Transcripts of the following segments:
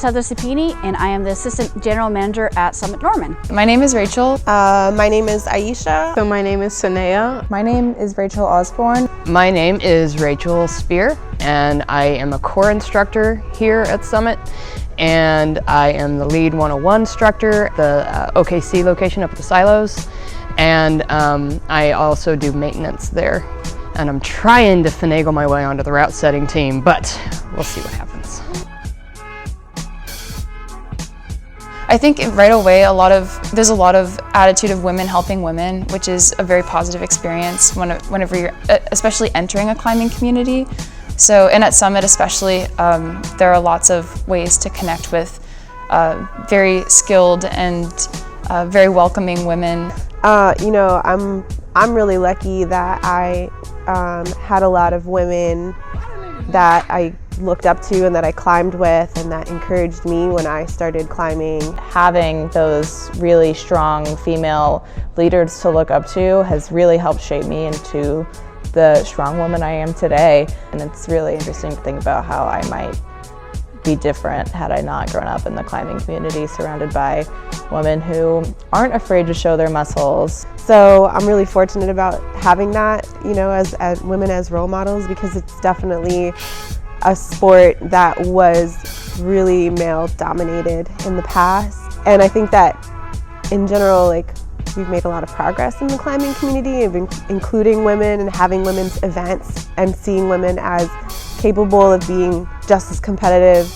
Heather Sapini, and I am the Assistant General Manager at Summit Norman. My name is Rachel. My name is Aisha. So my name is Sanea. My name is Rachel Osborne. My name is Rachel Spear, and I am a core instructor here at Summit, and I am the lead 101 instructor at the OKC location up at the silos, and I also do maintenance there. And I'm trying to finagle my way onto the route setting team, but we'll see what happens. I think right away there's a lot of attitude of women helping women, which is a very positive experience whenever you're especially entering a climbing community. So, and at Summit especially, there are lots of ways to connect with very skilled and very welcoming women. You know, I'm really lucky that I had a lot of women that I looked up to and that I climbed with and that encouraged me when I started climbing. Having those really strong female leaders to look up to has really helped shape me into the strong woman I am today. And it's really interesting to think about how I might be different had I not grown up in the climbing community surrounded by women who aren't afraid to show their muscles. So I'm really fortunate about having that, you know, as women as role models, because it's definitely a sport that was really male dominated in the past. And I think that in general, like, we've made a lot of progress in the climbing community, including women and having women's events and seeing women as capable of being just as competitive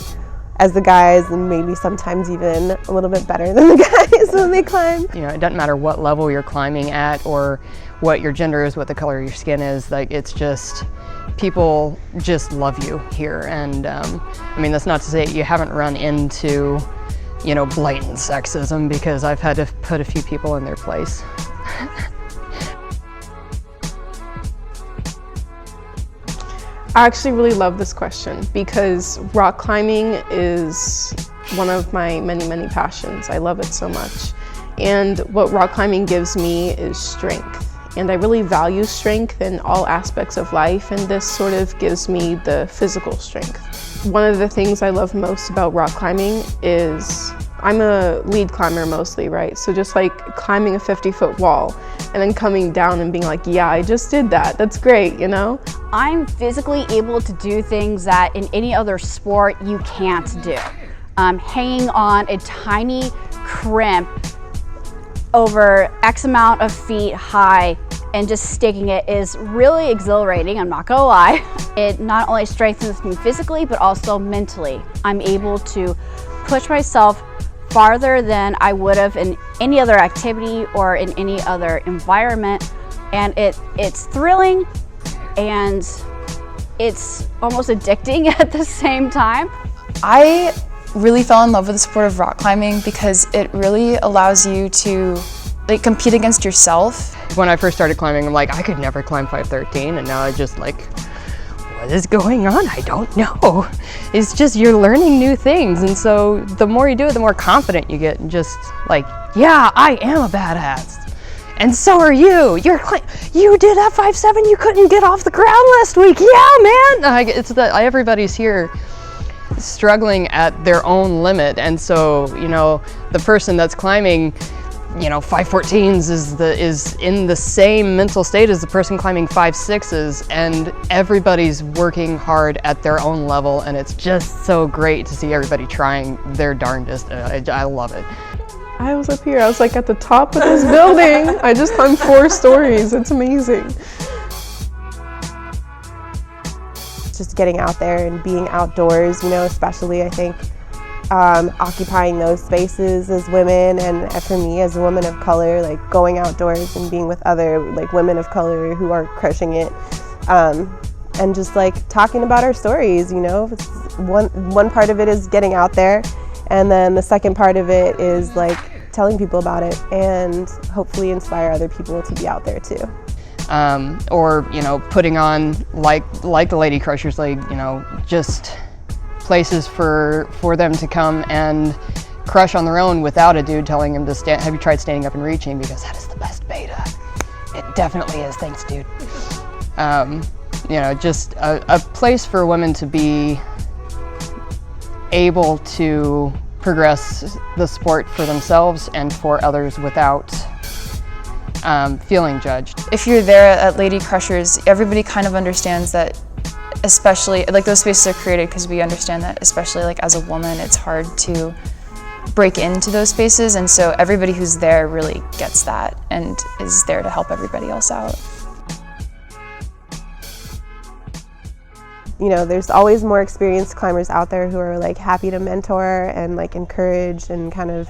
as the guys, and maybe sometimes even a little bit better than the guys when they climb. You know, it doesn't matter what level you're climbing at or what your gender is, what the color of your skin is, like, it's just, people just love you here. And I mean, that's not to say you haven't run into, you know, blatant sexism, because I've had to put a few people in their place. I actually really love this question because rock climbing is one of my many passions. I love it so much. And what rock climbing gives me is strength. And I really value strength in all aspects of life, and this sort of gives me the physical strength. One of the things I love most about rock climbing is I'm a lead climber mostly, right? So just like climbing a 50-foot wall and then coming down and being like, yeah, I just did that. That's great, you know? I'm physically able to do things that in any other sport you can't do. Hanging on a tiny crimp over X amount of feet high and just sticking it is really exhilarating, I'm not gonna lie. It not only strengthens me physically, but also mentally. I'm able to push myself farther than I would have in any other activity or in any other environment. And it's thrilling and it's almost addicting at the same time. I really fell in love with the sport of rock climbing because it really allows you to compete against yourself. When I first started climbing, I'm like, I could never climb 513, and now I just like, what is going on? I don't know. It's just you're learning new things, and so the more you do it, the more confident you get, and just like, yeah, I am a badass. And so are you. You did that 5.7, you couldn't get off the ground last week. Yeah, man. Everybody's here struggling at their own limit, and so, you know, the person that's climbing, you know, 5.14s is in the same mental state as the person climbing 5.6s, and everybody's working hard at their own level, and it's just so great to see everybody trying their darndest. I love it. I was up here, I was like at the top of this building. I just climbed 4 stories, it's amazing. Just getting out there and being outdoors, you know, especially I think occupying those spaces as women, and for me as a woman of color, like going outdoors and being with other like women of color who are crushing it, and just like talking about our stories, you know. It's one part of it is getting out there, and then the second part of it is like telling people about it and hopefully inspire other people to be out there too. Or, you know, putting on like the Lady Crushers League, you know, just places for them to come and crush on their own without a dude telling them to stand. Have you tried standing up and reaching? Because that is the best beta. It definitely is. Thanks, dude. You know, just a place for women to be able to progress the sport for themselves and for others without feeling judged. If you're there at Lady Crushers, everybody kind of understands that, especially, like, those spaces are created because we understand that, especially like as a woman, it's hard to break into those spaces, and so everybody who's there really gets that and is there to help everybody else out. You know, there's always more experienced climbers out there who are like happy to mentor and like encourage and kind of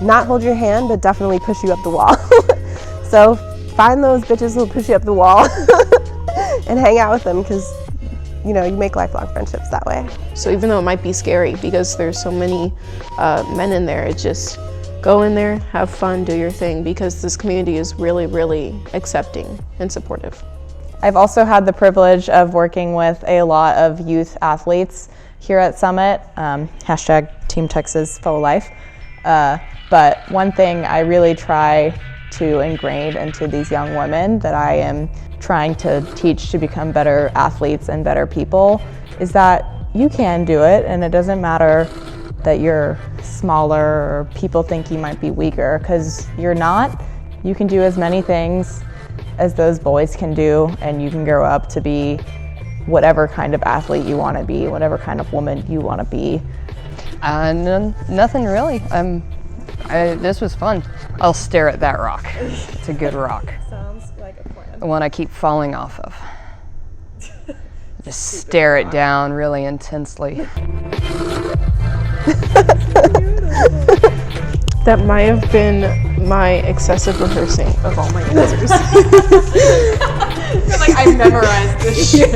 not hold your hand, but definitely push you up the wall. So find those bitches who'll push you up the wall and hang out with them, because you know, you make lifelong friendships that way. So even though it might be scary because there's so many men in there, it's just go in there, have fun, do your thing, because this community is really, really accepting and supportive. I've also had the privilege of working with a lot of youth athletes here at Summit, hashtag Team Texas Full Life. But one thing I really try to ingrain into these young women that I am trying to teach to become better athletes and better people is that you can do it, and it doesn't matter that you're smaller or people think you might be weaker, because you're not. You can do as many things as those boys can do, and you can grow up to be whatever kind of athlete you want to be, whatever kind of woman you want to be. Nothing really. This was fun. I'll stare at that rock. It's a good rock. Sounds like a plan. The one I keep falling off of. Just stare it down really intensely. That might have been my excessive rehearsing of all my answers. Like, I memorized this shit.